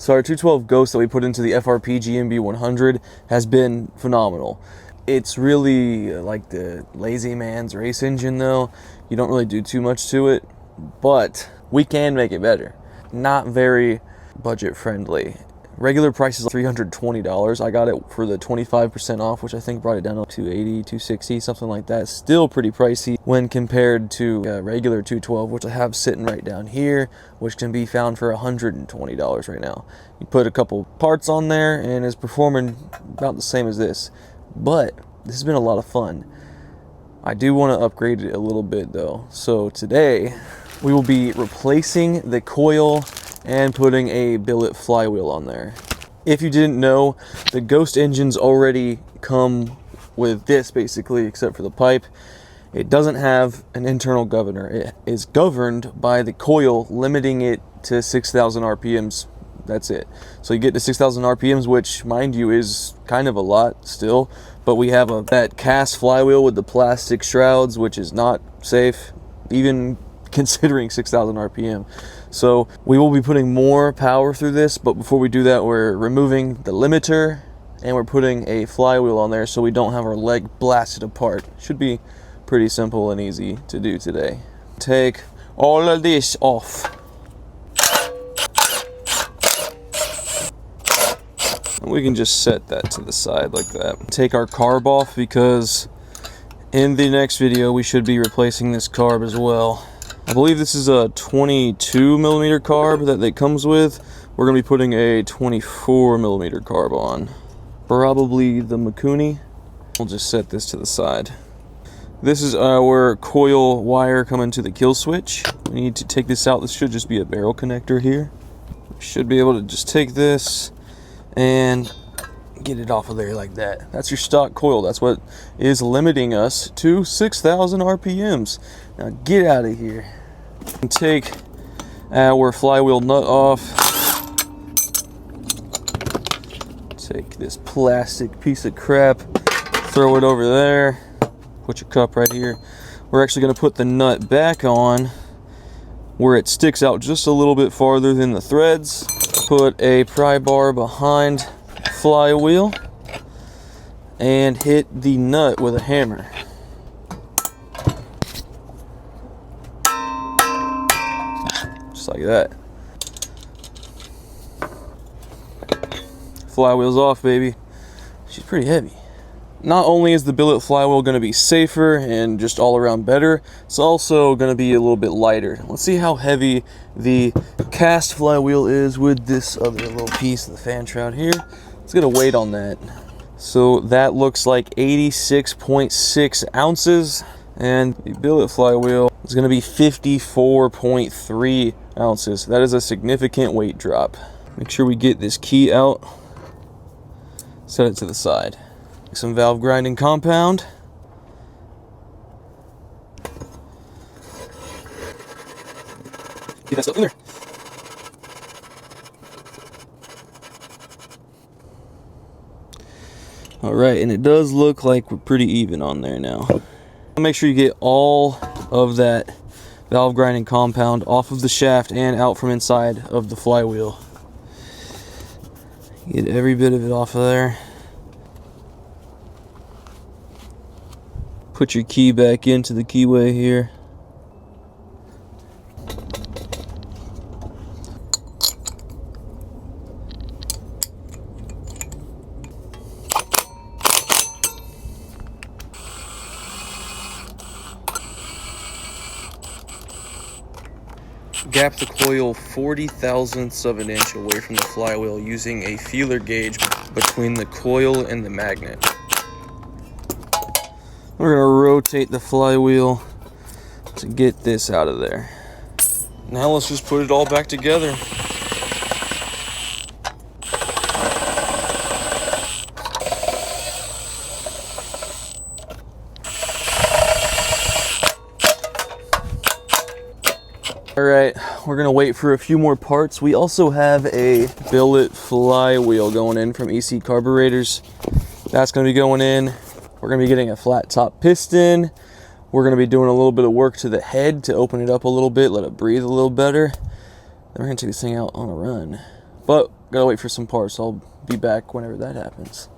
So our 212 Ghost that we put into the FRP GMB 100 has been phenomenal. It's really like the lazy man's race engine though. You don't really do too much to it, but we can make it better. Not very budget friendly. Regular price is $320. I got it for the 25% off, which I think brought it down to $280, $260, something like that. Still pretty pricey when compared to regular 212, which I have sitting right down here, which can be found for $120 right now. You put a couple parts on there and it's performing about the same as this. But this has been a lot of fun. I do want to upgrade it a little bit though. So today we will be replacing the coil and putting a billet flywheel on there. If you didn't know, the Ghost engines already come with this basically, except for the pipe. It doesn't have an internal governor. It is governed by the coil, limiting it to 6,000 RPMs. That's it. So you get to 6,000 RPMs, which mind you is kind of a lot still, but we have that cast flywheel with the plastic shrouds, which is not safe, even considering 6,000 RPM. So we will be putting more power through this, but before we do that, we're removing the limiter and we're putting a flywheel on there so we don't have our leg blasted apart. Should be pretty simple and easy to do today. Take all of this off. And we can just set that to the side like that. Take our carb off because in the next video we should be replacing this carb as well. I believe this is a 22 millimeter carb that it comes with. We're going to be putting a 24 millimeter carb on. Probably the Mikuni. We'll just set this to the side. This is our coil wire coming to the kill switch. We need to take this out. This should just be a barrel connector here. We should be able to just take this and get it off of there like that. That's your stock coil. That's what is limiting us to 6,000 RPMs. Now get out of here. And take our flywheel nut off. Take this plastic piece of crap, throw it over there. Put your cup right here. We're actually going to put the nut back on where it sticks out just a little bit farther than the threads. Put a pry bar behind flywheel and hit the nut with a hammer. Just like that. Flywheel's off, baby. She's pretty heavy. Not only is the billet flywheel going to be safer and just all around better, it's also going to be a little bit lighter. Let's see how heavy the cast flywheel is with this other little piece of the fan shroud here. Let's get a weight on that. So that looks like 86.6 ounces, and the billet flywheel is going to be 54.3 ounces. That is a significant weight drop. Make sure we get this key out. Set it to the side. Some valve grinding compound. Get that stuff in there. Alright, and it does look like we're pretty even on there now. Make sure you get all of that valve grinding compound off of the shaft and out from inside of the flywheel. Get every bit of it off of there. Put your key back into the keyway here. Gap the coil 40 thousandths of an inch away from the flywheel using a feeler gauge between the coil and the magnet. We're going to rotate the flywheel to get this out of there. Now let's just put it all back together. Alright, we're going to wait for a few more parts. We also have a billet flywheel going in from EC Carburetors. That's going to be going in. We're going to be getting a flat top piston. We're going to be doing a little bit of work to the head to open it up a little bit, let it breathe a little better. Then we're going to take this thing out on a run. But gotta wait for some parts. I'll be back whenever that happens.